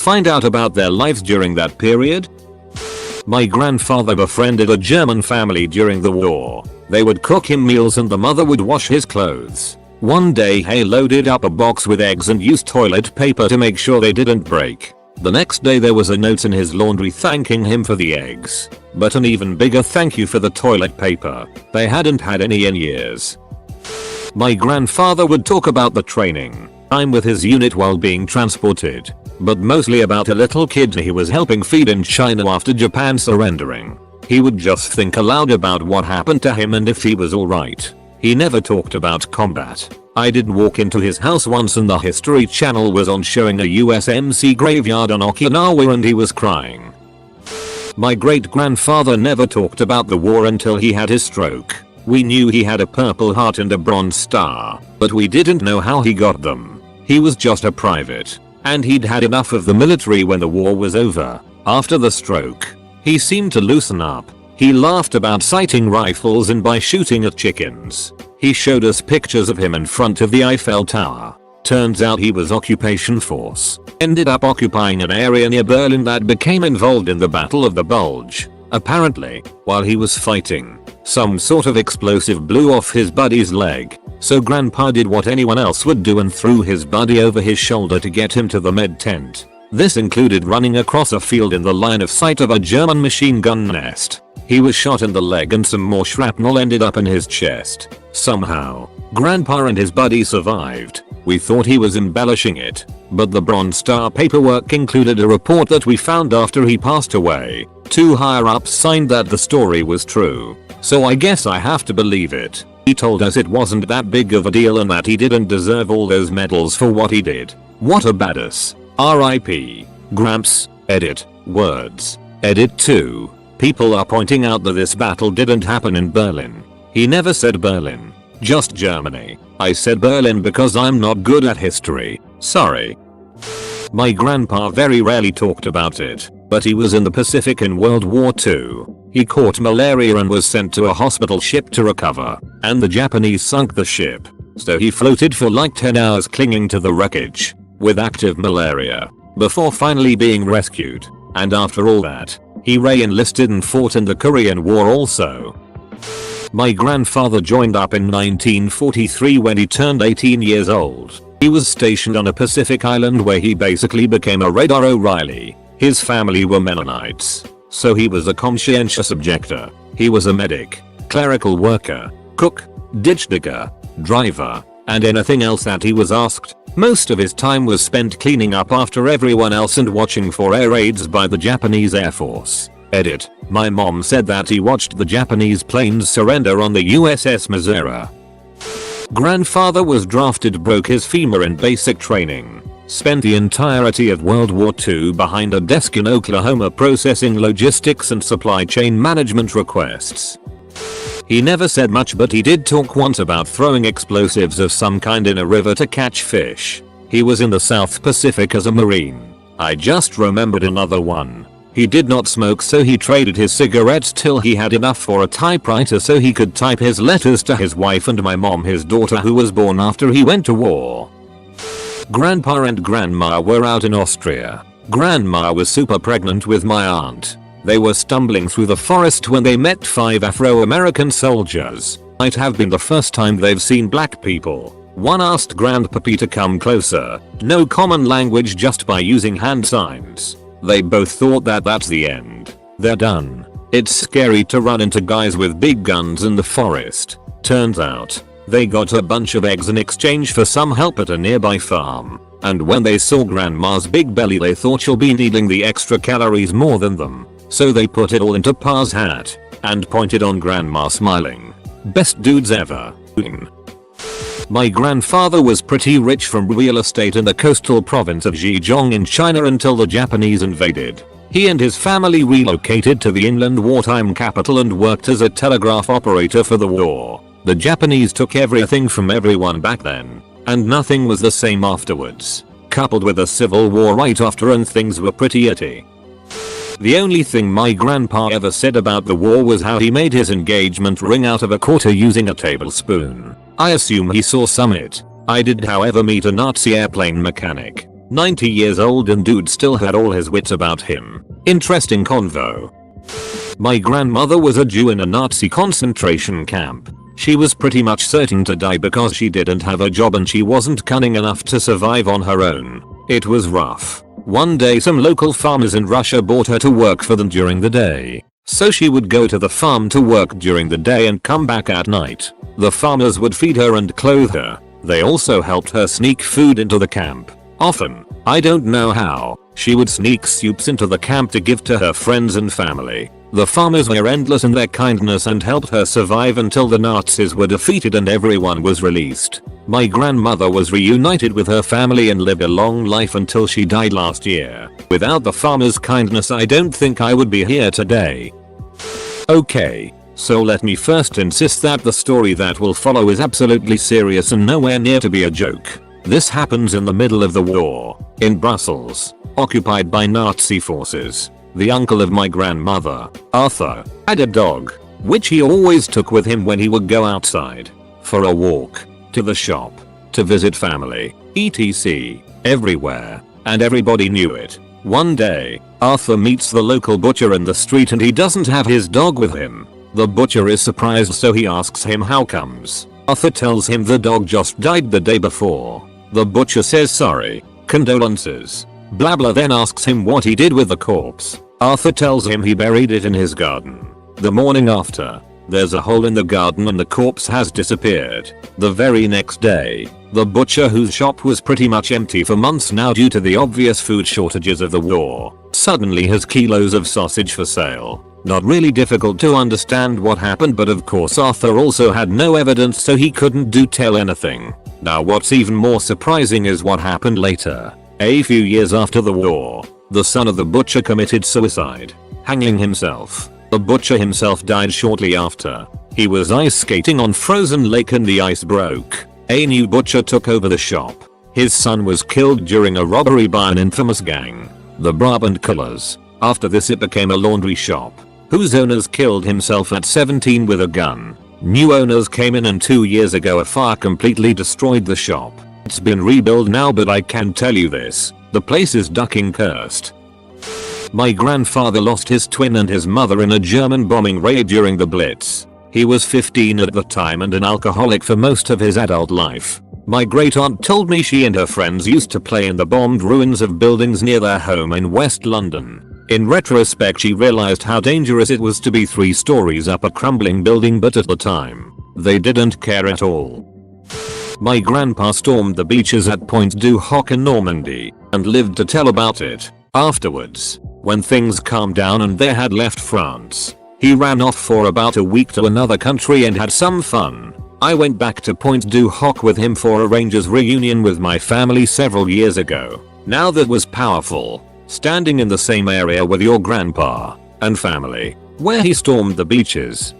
Find out about their lives during that period. My grandfather befriended a German family during the war. They would cook him meals and the mother would wash his clothes. One day he loaded up a box with eggs and used toilet paper to make sure they didn't break. The next day there was a note in his laundry thanking him for the eggs, but an even bigger thank you for the toilet paper. They hadn't had any in years. My grandfather would talk about the training time with his unit while being transported, but mostly about a little kid he was helping feed in China after Japan surrendering. He would just think aloud about what happened to him and if he was alright. He never talked about combat. I did walk into his house once and the History Channel was on showing a USMC graveyard on Okinawa and he was crying. My great grandfather never talked about the war until he had his stroke. We knew he had a Purple Heart and a Bronze Star, but we didn't know how he got them. He was just a private, and he'd had enough of the military when the war was over. After the stroke, he seemed to loosen up. He laughed about sighting rifles and by shooting at chickens. He showed us pictures of him in front of the Eiffel Tower. Turns out he was occupation force. Ended up occupying an area near Berlin that became involved in the Battle of the Bulge. Apparently, while he was fighting, some sort of explosive blew off his buddy's leg. So grandpa did what anyone else would do and threw his buddy over his shoulder to get him to the med tent. This included running across a field in the line of sight of a German machine gun nest. He was shot in the leg and some more shrapnel ended up in his chest. Somehow, grandpa and his buddy survived. We thought he was embellishing it, but the Bronze Star paperwork included a report that we found after he passed away. Two higher ups signed that the story was true. So I guess I have to believe it. He told us it wasn't that big of a deal and that he didn't deserve all those medals for what he did. What a badass. R.I.P. Gramps. Edit. Words. Edit 2. People are pointing out that this battle didn't happen in Berlin. He never said Berlin. Just Germany. I said Berlin because I'm not good at history. Sorry. My grandpa very rarely talked about it, but he was in the Pacific in World War II. He caught malaria and was sent to a hospital ship to recover, and the Japanese sunk the ship. So he floated for like 10 hours clinging to the wreckage, with active malaria, before finally being rescued. And after all that, he re-enlisted and fought in the Korean War also. My grandfather joined up in 1943 when he turned 18 years old. He was stationed on a Pacific island where he basically became a Red O'Reilly. His family were Mennonites, so he was a conscientious objector. He was a medic, clerical worker, cook, ditch digger, driver, and anything else that he was asked. Most of his time was spent cleaning up after everyone else and watching for air raids by the Japanese Air Force. Edit. My mom said that he watched the Japanese planes surrender on the USS Missouri. Grandfather was drafted, broke his femur in basic training. Spent the entirety of World War II behind a desk in Oklahoma processing logistics and supply chain management requests. He never said much, but he did talk once about throwing explosives of some kind in a river to catch fish. He was in the South Pacific as a Marine. I just remembered another one. He did not smoke, so he traded his cigarettes till he had enough for a typewriter so he could type his letters to his wife and my mom, his daughter, who was born after he went to war. Grandpa and Grandma were out in Austria. Grandma was super pregnant with my aunt. They were stumbling through the forest when they met 5 Afro-American soldiers. Might have been the first time they've seen black people. One asked Grandpappy to come closer. No common language, just by using hand signs. They both thought that that's the end. They're done. It's scary to run into guys with big guns in the forest. Turns out, they got a bunch of eggs in exchange for some help at a nearby farm. And when they saw Grandma's big belly, they thought she'll be needing the extra calories more than them. So they put it all into Pa's hat and pointed on Grandma, smiling. Best dudes ever. My grandfather was pretty rich from real estate in the coastal province of Zhejiang in China until the Japanese invaded. He and his family relocated to the inland wartime capital and worked as a telegraph operator for the war. The Japanese took everything from everyone back then, and nothing was the same afterwards. Coupled with a civil war right after, and things were pretty itty. The only thing my grandpa ever said about the war was how he made his engagement ring out of a quarter using a tablespoon. I assume he saw Summit. I did, however, meet a Nazi airplane mechanic. 90 years old and dude still had all his wits about him. Interesting convo. My grandmother was a Jew in a Nazi concentration camp. She was pretty much certain to die because she didn't have a job and she wasn't cunning enough to survive on her own. It was rough. One day some local farmers in Russia bought her to work for them during the day. So she would go to the farm to work during the day and come back at night. The farmers would feed her and clothe her. They also helped her sneak food into the camp. Often, I don't know how, she would sneak soups into the camp to give to her friends and family. The farmers were endless in their kindness and helped her survive until the Nazis were defeated and everyone was released. My grandmother was reunited with her family and lived a long life until she died last year. Without the farmers' kindness, I don't think I would be here today. Okay, so let me first insist that the story that will follow is absolutely serious and nowhere near to be a joke. This happens in the middle of the war, in Brussels, occupied by Nazi forces. The uncle of my grandmother, Arthur, had a dog, which he always took with him when he would go outside, for a walk, to the shop, to visit family, etc. everywhere, and everybody knew it. One day, Arthur meets the local butcher in the street and he doesn't have his dog with him. The butcher is surprised, so he asks him how comes. Arthur tells him the dog just died the day before. The butcher says sorry, condolences, blah blah, then asks him what he did with the corpse. Arthur tells him he buried it in his garden. The morning after, there's a hole in the garden and the corpse has disappeared. The very next day, the butcher, whose shop was pretty much empty for months now due to the obvious food shortages of the war, suddenly has kilos of sausage for sale. Not really difficult to understand what happened, but of course Arthur also had no evidence, so he couldn't tell anything. Now what's even more surprising is what happened later. A few years after the war, the son of the butcher committed suicide, hanging himself. The butcher himself died shortly after. He was ice skating on frozen lake and the ice broke. A new butcher took over the shop. His son was killed during a robbery by an infamous gang, the Brabant Killers. After this it became a laundry shop, whose owners killed himself at 17 with a gun. New owners came in and 2 years ago a fire completely destroyed the shop. It's been rebuilt now, but I can tell you this, the place is ducking cursed. My grandfather lost his twin and his mother in a German bombing raid during the Blitz. He was 15 at the time and an alcoholic for most of his adult life. My great aunt told me she and her friends used to play in the bombed ruins of buildings near their home in West London. In retrospect, she realized how dangerous it was to be 3 stories up a crumbling building, but at the time, they didn't care at all. My grandpa stormed the beaches at Pointe du Hoc in Normandy and lived to tell about it. Afterwards, when things calmed down and they had left France, he ran off for about a week to another country and had some fun. I went back to Pointe du Hoc with him for a Rangers reunion with my family several years ago. Now that was powerful, standing in the same area with your grandpa and family, where he stormed the beaches.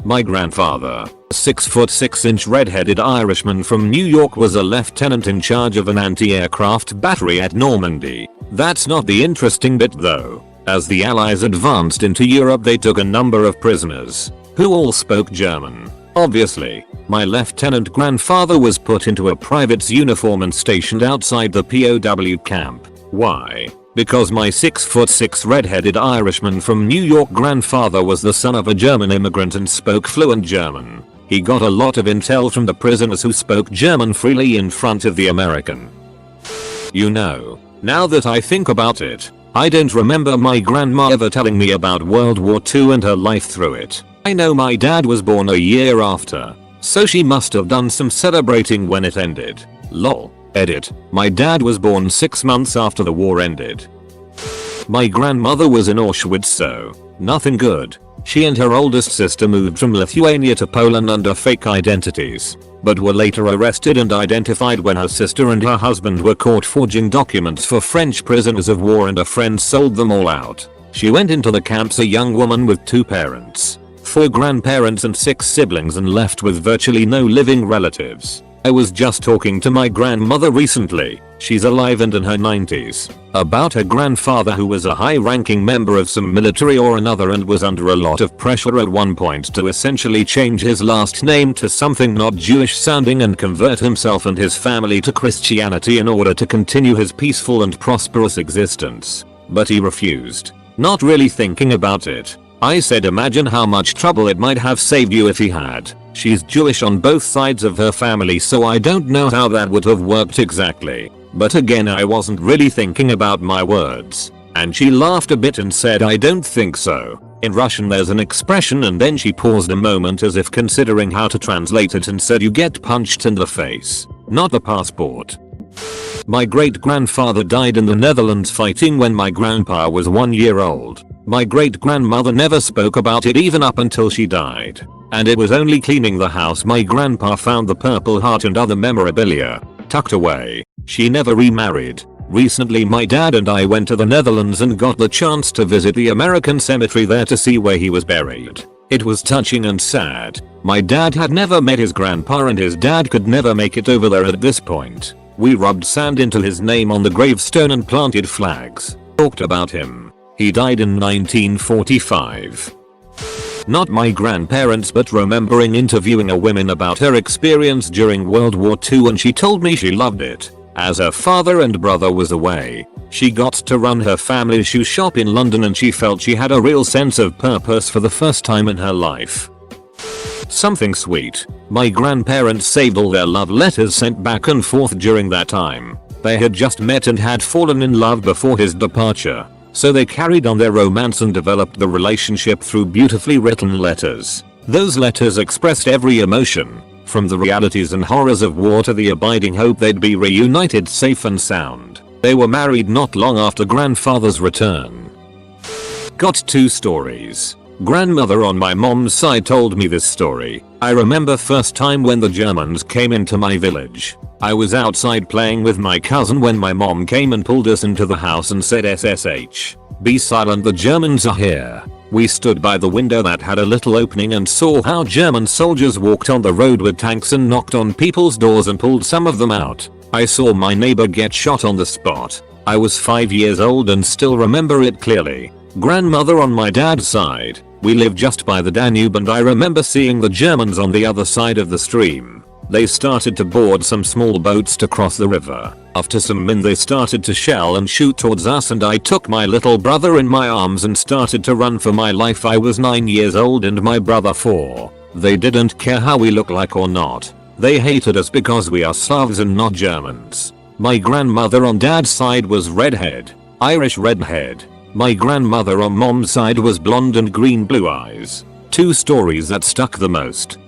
My grandfather, a 6'6" red-headed Irishman from New York, was a lieutenant in charge of an anti-aircraft battery at Normandy. That's not the interesting bit though. As the Allies advanced into Europe, they took a number of prisoners, who all spoke German. Obviously, my lieutenant grandfather was put into a private's uniform and stationed outside the POW camp. Why? Because my 6'6" red-headed Irishman from New York grandfather was the son of a German immigrant and spoke fluent German. He got a lot of intel from the prisoners who spoke German freely in front of the American. You know, now that I think about it, I don't remember my grandma ever telling me about World War II and her life through it. I know my dad was born a year after, so she must have done some celebrating when it ended. Lol. Edit. My dad was born 6 months after the war ended. My grandmother was in Auschwitz, so nothing good. She and her oldest sister moved from Lithuania to Poland under fake identities, but were later arrested and identified when her sister and her husband were caught forging documents for French prisoners of war, and a friend sold them all out. She went into the camps a young woman with 2 parents, 4 grandparents and 6 siblings, and left with virtually no living relatives. I was just talking to my grandmother recently. She's alive and in her 90s. About her grandfather, who was a high-ranking member of some military or another and was under a lot of pressure at one point to essentially change his last name to something not Jewish sounding and convert himself and his family to Christianity in order to continue his peaceful and prosperous existence. But he refused. Not really thinking about it, I said, imagine how much trouble it might have saved you if he had. She's Jewish on both sides of her family, so I don't know how that would have worked exactly. But again, I wasn't really thinking about my words. And she laughed a bit and said, I don't think so. In Russian there's an expression, and then she paused a moment as if considering how to translate it and said, you get punched in the face, not the passport. My great grandfather died in the Netherlands fighting when my grandpa was 1 year old. My great grandmother never spoke about it even up until she died. And it was only cleaning the house my grandpa found the Purple Heart and other memorabilia tucked away. She never remarried. Recently my dad and I went to the Netherlands and got the chance to visit the American cemetery there to see where he was buried. It was touching and sad. My dad had never met his grandpa and his dad could never make it over there at this point. We rubbed sand into his name on the gravestone and planted flags. Talked about him. He died in 1945. Not my grandparents, but remembering interviewing a woman about her experience during World War II, and she told me she loved it. As her father and brother was away, she got to run her family's shoe shop in London and she felt she had a real sense of purpose for the first time in her life. Something sweet. My grandparents saved all their love letters sent back and forth during that time. They had just met and had fallen in love before his departure. So they carried on their romance and developed the relationship through beautifully written letters. Those letters expressed every emotion, from the realities and horrors of war to the abiding hope they'd be reunited safe and sound. They were married not long after grandfather's return. Got 2 stories. Grandmother on my mom's side told me this story. I remember first time when the Germans came into my village. I was outside playing with my cousin when my mom came and pulled us into the house and said, SSH. Be silent, the Germans are here. We stood by the window that had a little opening and saw how German soldiers walked on the road with tanks and knocked on people's doors and pulled some of them out. I saw my neighbor get shot on the spot. I was 5 years old and still remember it clearly. Grandmother on my dad's side. We lived just by the Danube and I remember seeing the Germans on the other side of the stream. They started to board some small boats to cross the river. After some men they started to shell and shoot towards us and I took my little brother in my arms and started to run for my life. I was 9 years old and my brother 4. They didn't care how we look like or not. They hated us because we are Slavs and not Germans. My grandmother on dad's side was redhead, Irish redhead. My grandmother on mom's side was blonde and green blue eyes. 2 stories that stuck the most.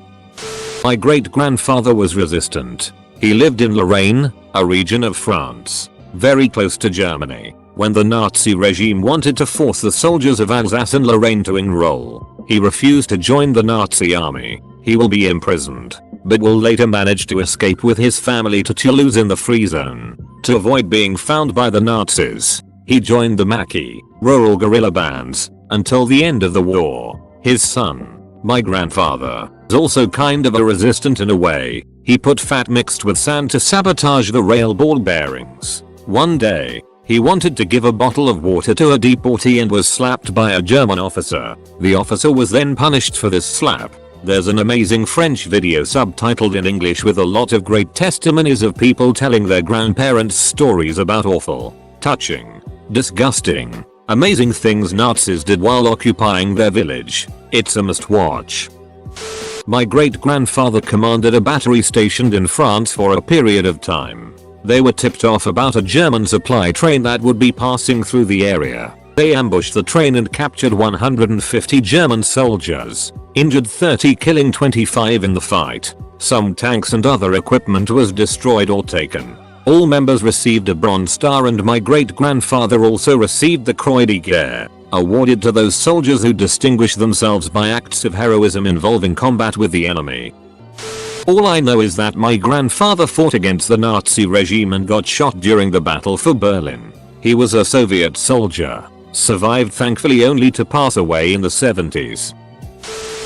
My great grandfather was resistant. He lived in Lorraine, a region of France, very close to Germany. When the Nazi regime wanted to force the soldiers of Alsace and Lorraine to enroll, he refused to join the Nazi army. He will be imprisoned, but will later manage to escape with his family to Toulouse in the Free Zone. To avoid being found by the Nazis, he joined the Maquis, rural guerrilla bands, until the end of the war. His son, my grandfather, was also kind of a resistant in a way. He put fat mixed with sand to sabotage the rail ball bearings. One day, he wanted to give a bottle of water to a deportee and was slapped by a German officer. The officer was then punished for this slap. There's an amazing French video subtitled in English with a lot of great testimonies of people telling their grandparents stories about awful, touching, disgusting, amazing things Nazis did while occupying their village. It's a must watch. My great grandfather commanded a battery stationed in France for a period of time. They were tipped off about a German supply train that would be passing through the area. They ambushed the train and captured 150 German soldiers, injured 30, killing 25 in the fight. Some tanks and other equipment was destroyed or taken. All members received a Bronze Star and my great grandfather also received the Croix de Guerre, awarded to those soldiers who distinguished themselves by acts of heroism involving combat with the enemy. All I know is that my grandfather fought against the Nazi regime and got shot during the battle for Berlin. He was a Soviet soldier, survived thankfully only to pass away in the 70s.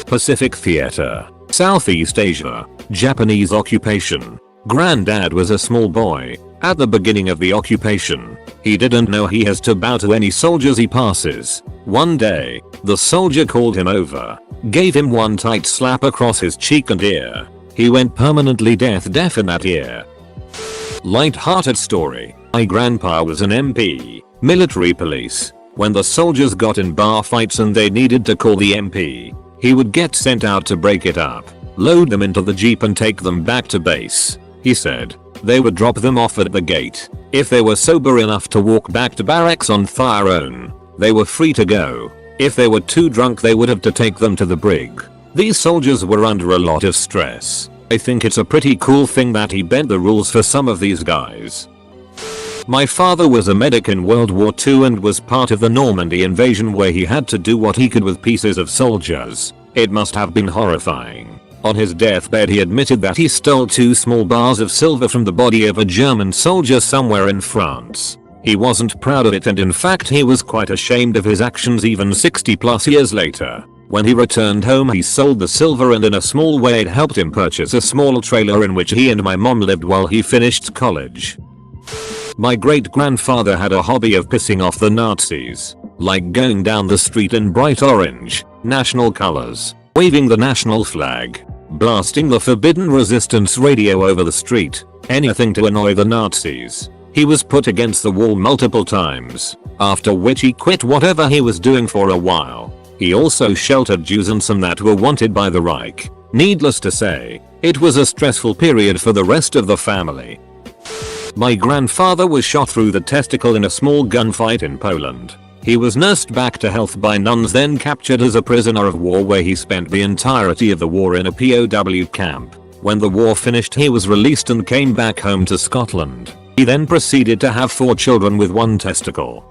Pacific Theater, Southeast Asia, Japanese occupation. Granddad was a small boy. At the beginning of the occupation, he didn't know he has to bow to any soldiers he passes. One day, the soldier called him over, gave him one tight slap across his cheek and ear. He went permanently deaf in that ear. Light-hearted story. My grandpa was an MP, military police. When the soldiers got in bar fights and they needed to call the MP, he would get sent out to break it up, load them into the jeep and take them back to base. He said they would drop them off at the gate. If they were sober enough to walk back to barracks on their own, they were free to go. If they were too drunk, they would have to take them to the brig. These soldiers were under a lot of stress. I think it's a pretty cool thing that he bent the rules for some of these guys. My father was a medic in World War II and was part of the Normandy invasion where he had to do what he could with pieces of soldiers. It must have been horrifying. On his deathbed he admitted that he stole 2 small bars of silver from the body of a German soldier somewhere in France. He wasn't proud of it, and in fact he was quite ashamed of his actions even 60+ years later. When he returned home he sold the silver, and in a small way it helped him purchase a small trailer in which he and my mom lived while he finished college. My great-grandfather had a hobby of pissing off the Nazis, like going down the street in bright orange, national colors, waving the national flag, blasting the forbidden resistance radio over the street, anything to annoy the Nazis. He was put against the wall multiple times, after which he quit whatever he was doing for a while. He also sheltered Jews and some that were wanted by the Reich. Needless to say, it was a stressful period for the rest of the family. My grandfather was shot through the testicle in a small gunfight in Poland. He was nursed back to health by nuns, then captured as a prisoner of war, where he spent the entirety of the war in a POW camp. When the war finished he was released and came back home to Scotland. He then proceeded to have 4 children with 1 testicle.